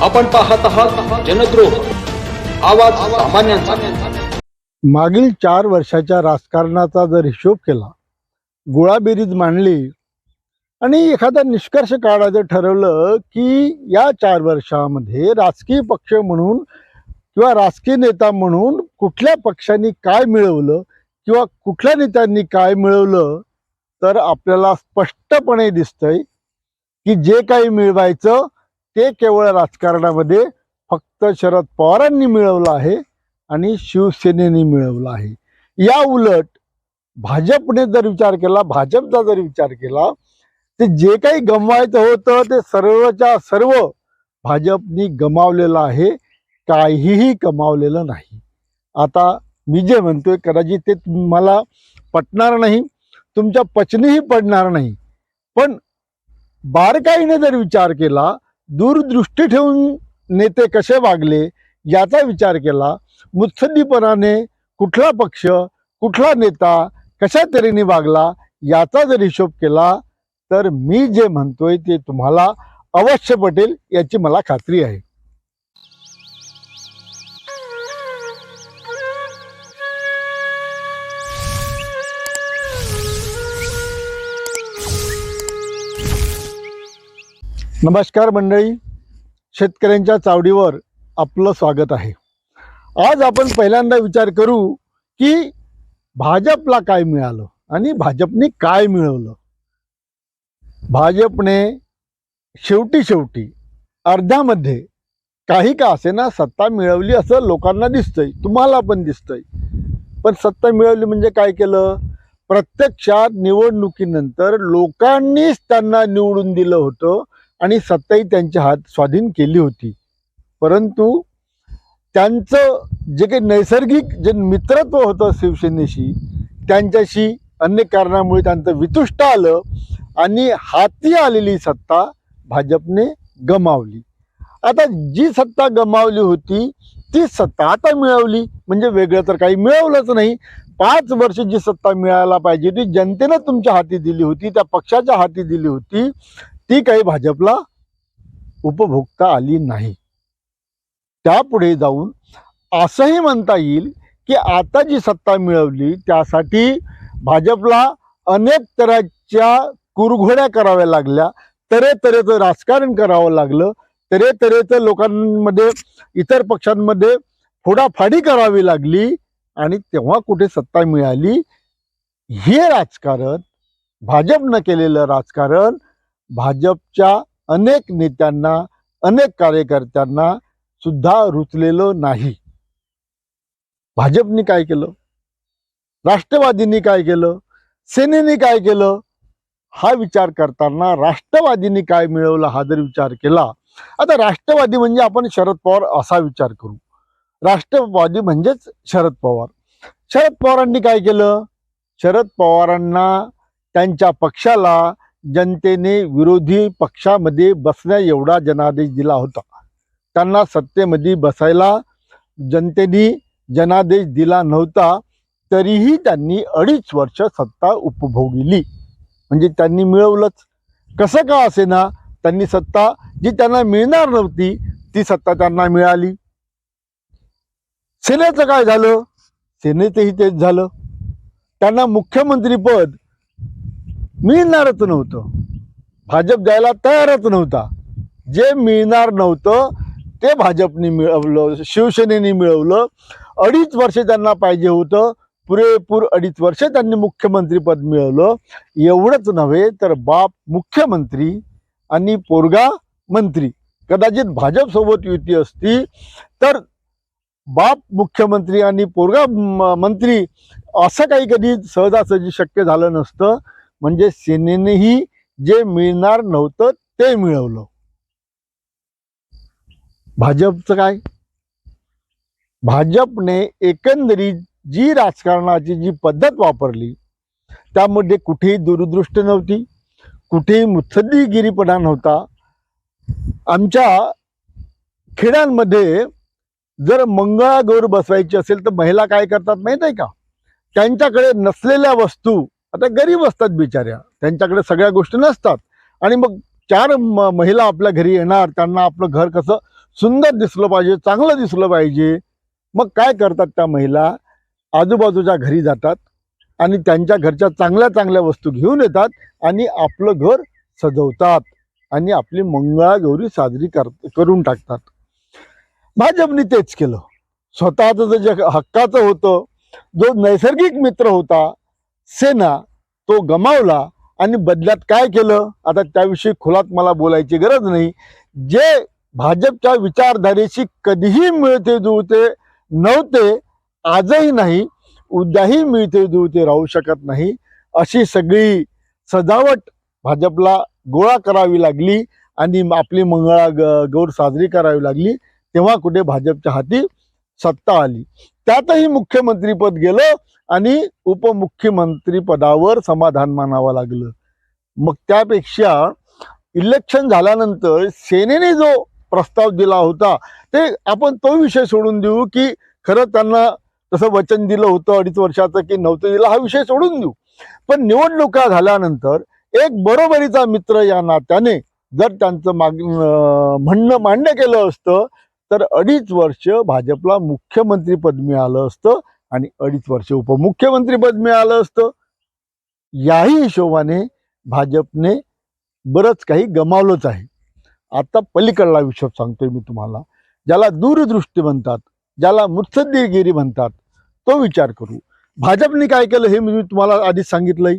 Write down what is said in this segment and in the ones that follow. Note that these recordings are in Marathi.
आपण पाहत आहात जनद्रोह आवाज सामान्यांचा। मागील 4 वर्षाच्या राजकारणाचा जर हिशोब केला, गोळाबेरीज मांडली आणि एखादा निष्कर्ष काढायचं ठरवलं की या 4 वर्षामध्ये राजकीय पक्ष म्हणून किंवा राजकीय नेता म्हणून कुठल्या पक्षांनी काय मिळवलं किंवा कुठल्या नेत्यांनी काय मिळवलं, तर आपल्याला स्पष्टपणे दिसतंय की जे काही मिळवायचं ते केवळ राजकारणामध्ये फक्त शरद पवारांनी मिळवलं आहे आणि शिवसेनेने मिळवलं आहे। या उलट भाजपने जर विचार केला, भाजपचा जर विचार केला, ते जे काही गमवायचं होतं ते सर्वच्या सर्व भाजपनी गमावलेलं आहे, काहीही कमावलेलं नाही। आता मी जे म्हणतोय कदाचित ते मला पटणार नाही, तुमच्या पचनीही पडणार नाही, पण बारकाईने जर विचार केला, दूरदृष्टी ठेवून नेते कसे वागले याचा विचार केला, मुत्सद्दीपणाने कुठला पक्ष कुठला नेता कशा तऱ्हेने वागला याचा जर हिशोब केला, तर मी जे म्हणतोय ते तुम्हाला अवश्य पटेल याची मला खात्री आहे। नमस्कार मंडळी, शेतकऱ्यांच्या चावडीवर आपलं स्वागत आहे। आज आपण पहिल्यांदा विचार करू की भाजपला काय मिळालं आणि भाजपने काय मिळवलं। भाजपने शेवटी अर्ध्यामध्ये काही का असेना सत्ता मिळवली असं लोकांना दिसतंय, तुम्हाला पण दिसतंय। पण सत्ता मिळवली म्हणजे काय केलं? प्रत्यक्षात निवडणुकीनंतर लोकांनीच त्यांना निवडून दिलं होतं आणि सत्ताही त्यांच्या हात स्वाधीन केली होती, परंतु त्यांचं जे काही नैसर्गिक जे मित्रत्व होतं शिवसेनेशी, त्यांच्याशी अनेक कारणामुळे त्यांचं वितुष्ट आलं आणि हाती आलेली सत्ता भाजपने गमावली। आता जी सत्ता गमावली होती ती सत्ता आता मिळवली म्हणजे वेगळं तर काही मिळवलंच नाही। 5 वर्ष जी सत्ता मिळायला पाहिजे ती जनतेनं तुमच्या हाती दिली होती, त्या पक्षाच्या हाती दिली होती, ती काही भाजपला उपभोगता आली नाही। त्यापुढे जाऊन असंही म्हणता येईल की आता जी सत्ता मिळवली त्यासाठी भाजपला अनेक तऱ्हेच्या कुरघोड्या कराव्या लागल्या, तऱ्हेतऱ्हेचं राजकारण करावं लागलं, तऱ्हेतऱ्हेचं लोकांमध्ये इतर पक्षांमध्ये फोडाफाडी करावी लागली आणि तेव्हा कुठे सत्ता मिळाली। हे राजकारण, भाजपनं केलेलं राजकारण भाजपच्या अनेक नेत्यांना अनेक कार्यकर्त्यांना सुद्धा रुचलेलं नाही। भाजपने काय केलं, राष्ट्रवादींनी काय केलं, सेनेने काय केलं, हा विचार करताना राष्ट्रवादींनी काय मिळवलं हा जर विचार केला, आता राष्ट्रवादी म्हणजे आपण शरद पवार असा विचार करू, राष्ट्रवादी म्हणजेच शरद पवार। शरद पवारांनी काय केलं? शरद पवारांना त्यांच्या पक्षाला जनतेने विरोधी पक्षामध्ये बसण्या एवढा जनादेश दिला होता, त्यांना सत्तेमध्ये बसायला जनतेने जनादेश दिला नव्हता, तरीही त्यांनी 2.5 वर्ष सत्ता उपभोगली, म्हणजे त्यांनी मिळवलंच। कसं का असेना त्यांनी सत्ता जी त्यांना मिळणार नव्हती ती सत्ता त्यांना मिळाली। सेनेचं काय झालं? सेनेचंही तेच झालं, त्यांना मुख्यमंत्रीपद मिळणारच नव्हतं, भाजप द्यायला तयारच नव्हता। जे मिळणार नव्हतं ते भाजपने मिळवलं, शिवसेनेने मिळवलं। 2.5 वर्ष त्यांना पाहिजे होतं, पुरेपूर 2.5 वर्ष त्यांनी मुख्यमंत्रीपद मिळवलं। एवढंच नव्हे तर बाप मुख्यमंत्री आणि पोरगा मंत्री, कदाचित भाजप सोबत युती असती तर बाप मुख्यमंत्री आणि पोरगा मंत्री असं काही कधी सहजासहजी शक्य झालं नसतं। म्हणजे सेनेनेही जे मिळणार नव्हतं ते मिळवलं। भाजपचं काय? भाजपने एकंदरीत जी राजकारणाची जी पद्धत वापरली त्यामध्ये कुठेही दूरदृष्टी नव्हती, कुठेही मुत्सद्दीगिरीपणा नव्हता। आमच्या खेड्यांमध्ये जर मंगळागौर बसवायची असेल तर महिला काय करतात माहित आहे का? त्यांच्याकडे नसलेल्या वस्तू, आता गरीब असतात बिचाऱ्या, त्यांच्याकडे सगळ्या गोष्टी नसतात, आणि मग 4 महिला आपल्या घरी येणार, त्यांना आपलं घर कसं सुंदर दिसलं पाहिजे, चांगलं दिसलं पाहिजे. मग काय करतात त्या महिला, आजूबाजूच्या घरी जातात आणि त्यांच्या घरच्या चांगल्या चांगल्या वस्तू घेऊन येतात आणि आपलं घर सजवतात आणि आपली मंगळागौरी साजरी करून टाकतात. भाजपने तेच केलं. स्वतःचं जे हक्काचं होतं, जो नैसर्गिक मित्र होता सेना, तो गमावला आणि बदल्यात काय केलं, आता त्याविषयी खुलात मला बोलायची गरज नाही. जे भाजपच्या विचारधारेशी कधीही मिळते जुळते नव्हते, आजही नाही, उद्याही मिळते जुळते राहू शकत नाही, अशी सगळी सजावट भाजपला गोळा करावी लागली आणि आपली गौर साजरी करावी लागली. तेव्हा कुठे भाजपच्या हाती सत्ता आली. त्यातही मुख्यमंत्रीपद गेलं आणि उपमुख्यमंत्री पदावर समाधान मानावं लागलं. मग त्यापेक्षा इलेक्शन झाल्यानंतर सेनेने जो प्रस्ताव दिला होता, ते आपण तो विषय सोडून देऊ की खरं त्यांना तसं वचन दिलं होतं 2.5 वर्षाचं की नव्हतं दिलं, हा विषय सोडून देऊ. पण निवडणुका झाल्यानंतर एक बरोबरीचा मित्र या नात्याने जर त्यांचं म्हणणं मान्य केलं असतं तर 2.5 वर्ष भाजपला मुख्यमंत्रीपद मिळालं असतं आणि 2.5 वर्ष उपमुख्यमंत्रीपद मिळालं असतं. याही हिशोबाने भाजपने बरंच काही गमावलंच आहे. आता पलीकडला विषय सांगतोय मी तुम्हाला, ज्याला दूरदृष्टी म्हणतात, ज्याला मुत्सद्दीगिरी म्हणतात, तो विचार करू. भाजपने काय केलं हे मी तुम्हाला आधीच सांगितलंय.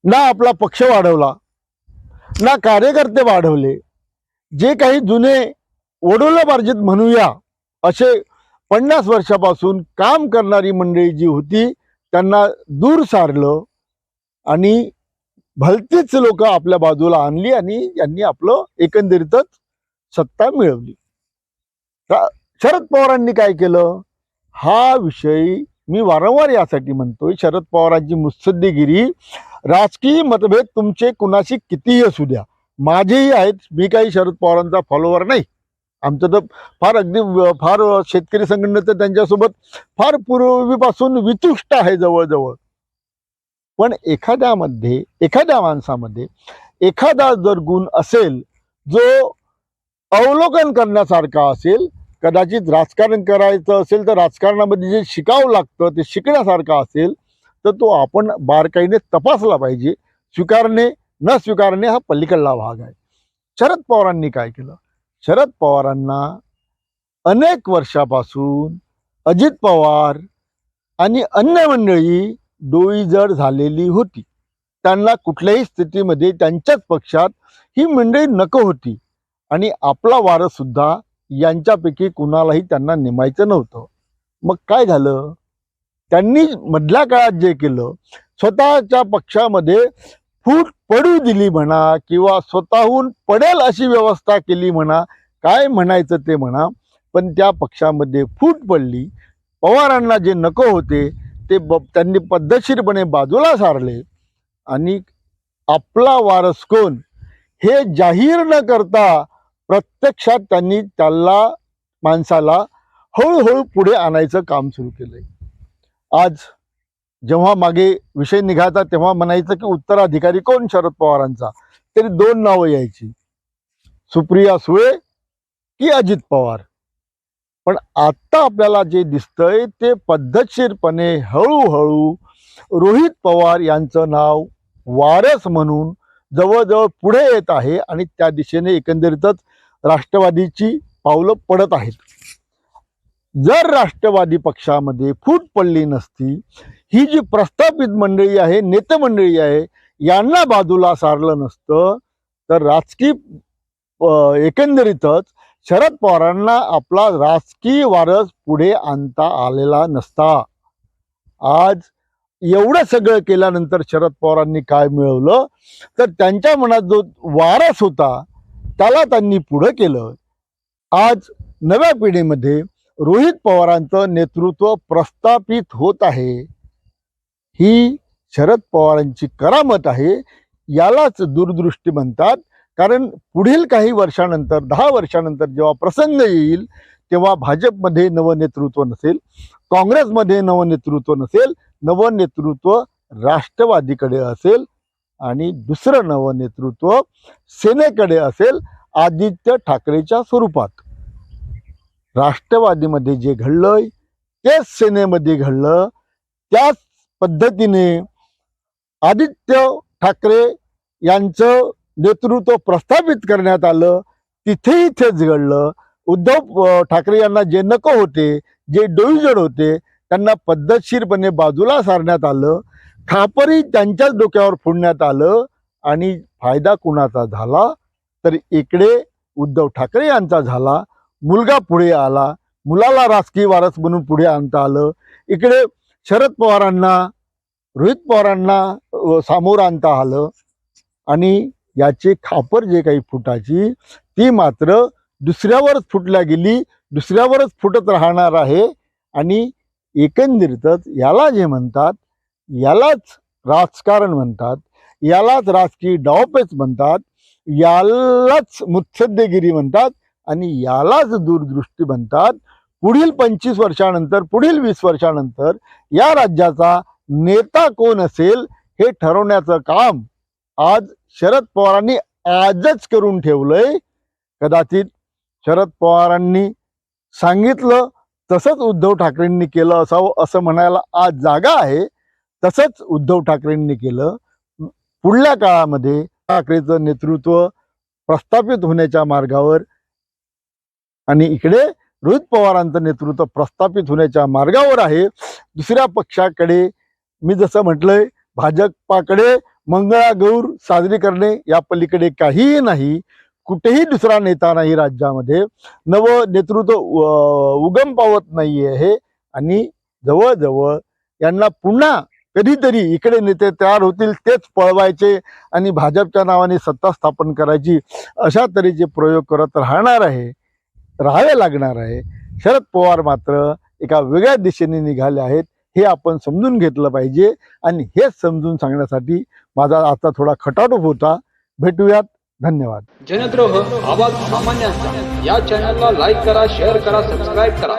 ना आपला पक्ष वाढवला, ना कार्यकर्ते वाढवले. जे काही जुने वडोलबार्जित म्हणूया असे 50 वर्षापासून काम करणारी मंडळी जी होती त्यांना दूर सारलं आणि भलतीच लोक आपल्या बाजूला आणली आणि यांनी आपलं एकंदरीतच सत्ता मिळवली. शरद पवारांनी काय केलं, हा विषय मी वारंवार यासाठी म्हणतोय. शरद पवारांची मुत्सद्दीगिरी, राजकीय मतभेद तुमचे कुणाशी कितीही असू द्या, माझेही आहेत, मी काही शरद पवारांचा फॉलोवर नाही. आमचं तर फार शेतकरी संघटनेचं त्यांच्यासोबत फार पूर्वीपासून वितुष्ट आहे जवळजवळ. पण एखाद्या माणसामध्ये एखादा जर गुण असेल जो अवलोकन करण्यासारखा असेल, कदाचित राजकारण करायचं असेल तर राजकारणामध्ये जे शिकावं लागतं ते शिकण्यासारखा असेल, तर तो आपण बारकाईने तपासला पाहिजे. स्वीकारणे न स्वीकारणे हा पलीकडला भाग आहे. शरद पवारांनी काय केलं, शरद पवारांना अनेक वर्षापासून अजित पवार आणि अन्य मंडळी डोईजड झालेली होती. त्यांना कुठल्याही स्थितीमध्ये त्यांच्याच पक्षात ही मंडळी नको होती आणि आपला वारस सुद्धा यांच्यापैकी कुणालाही त्यांना नेमायचं नव्हतं. मग काय झालं, त्यांनी मधल्या काळात जे केलं, स्वतःच्या पक्षामध्ये फूट पडू दिली म्हणा किंवा स्वतःहून पडेल अशी व्यवस्था केली म्हणा, काय म्हणायचं ते म्हणा, पण त्या पक्षामध्ये फूट पडली. पवारांना जे नको होते ते त्यांनी पद्धतशीरपणे बाजूला सारले आणि आपला वारस कोण हे जाहीर न करता प्रत्यक्षात त्यांनी त्याला माणसाला हळूहळू पुढे आणायचं काम सुरू केलंय. आज जेव्हा मागे विषय निघायचा तेव्हा म्हणायचं की उत्तराधिकारी कोण शरद पवारांचा, तरी 2 नावं यायची, सुप्रिया सुळे की अजित पवार. पण आता आपल्याला जे दिसतंय ते पद्धतशीरपणे हळूहळू रोहित पवार यांचं नाव वारस म्हणून जवळजवळ पुढे येत आहे आणि त्या दिशेने एकंदरीतच राष्ट्रवादीची पावलं पडत आहेत. जर राष्ट्रवादी पक्षामध्ये फूट पडली नसती, ही जी प्रस्थापित मंडळी आहे, नेते मंडळी आहे, यांना बाजूला सारलं नसतं तर राजकीय एकंदरीतच शरद पवारांना आपला राजकीय वारस पुढे आणता आलेला नसता. आज एवढं सगळं केल्यानंतर शरद पवारांनी काय मिळवलं, तर त्यांच्या मनात जो वारस होता त्याला त्यांनी पुढे केलं. आज नव्या पिढीमध्ये रोहित पवारांचं नेतृत्व प्रस्थापित होत आहे. ही शरद पवारांची करामत आहे. यालाच दूरदृष्टी म्हणतात. कारण पुढील काही वर्षानंतर 10 वर्षानंतर जेव्हा प्रसंग येईल तेव्हा भाजपमध्ये नवनेतृत्व नसेल, काँग्रेसमध्ये नवनेतृत्व नसेल, नवनेतृत्व राष्ट्रवादीकडे असेल आणि दुसरं नवनेतृत्व सेनेकडे असेल, आदित्य ठाकरेच्या स्वरूपात. राष्ट्रवादीमध्ये जे घडलंय तेच सेनेमध्ये घडलं. त्याच पद्धतीने आदित्य ठाकरे यांचं नेतृत्व प्रस्थापित करण्यात आलं. तिथेही तेच घडलं. उद्धव ठाकरे यांना जे नको होते, जे डोईजड होते, त्यांना पद्धतशीरपणे बाजूला सारण्यात आलं. खापरी त्यांच्याच डोक्यावर फोडण्यात आलं. आणि फायदा कुणाचा झाला तर इकडे उद्धव ठाकरे यांचा झाला. मुलगा पुढे आला, मुलाला राजकीय वारस म्हणून पुढे आणता आलं. इकडे शरद पवारांना, रोहित पवारांना सामोर आणता आलं. आणि याची खापर जे काही फुटाची ती मात्र दुसऱ्यावरच फुटल्या गेली, दुसऱ्यावरच फुटत राहणार आहे. आणि एकंदरीतच याला जे म्हणतात, यालाच राजकारण म्हणतात, यालाच राजकीय डावपेच म्हणतात, यालाच मुत्सद्देगिरी म्हणतात आणि यालाच दूरदृष्टी म्हणतात. पुढील 25 वर्षानंतर, पुढील 20 वर्षानंतर या राज्याचा नेता कोण असेल हे ठरवण्याचं काम आज शरद पवारांनी आजच करून ठेवलंय. कदाचित शरद पवारांनी सांगितलं तसंच उद्धव ठाकरेंनी केलं असावं असं म्हणायला आज जागा आहे. तसंच उद्धव ठाकरेंनी केलं. पुढल्या काळामध्ये ठाकरेचं नेतृत्व प्रस्थापित होण्याच्या मार्गावर आणि इकडे रोहित पवारांचं नेतृत्व प्रस्थापित होण्याच्या मार्गावर आहे. दुसऱ्या पक्षाकडे मी जसं म्हटलंय, भाजपाकडे मंगळागौर साजरी करणे या पलीकडे काहीही नाही. कुठेही दुसरा नेता नाही राज्यामध्ये. नव नेतृत्व उगम पावत नाही आहे. आणि जवळजवळ यांना पुन्हा कधीतरी इकडे नेते तयार होतील, तेच पळवायचे आणि भाजपच्या नावाने सत्ता स्थापन करायची, अशा तऱ्हेचे प्रयोग करत राहावे लागणार आहे. शरद पवार मात्र एका वेगळ्या दिशेने निघाले आहेत, हे आपण समजून घेतलं पाहिजे. आणि हेच समजून सांगण्यासाठी माझा आता थोडा खटाटोप होता. भेटूयात. धन्यवाद. जनद्रोह आवाज सामान्यांचा या चॅनलला लाईक करा, शेअर करा, सबस्क्राईब करा.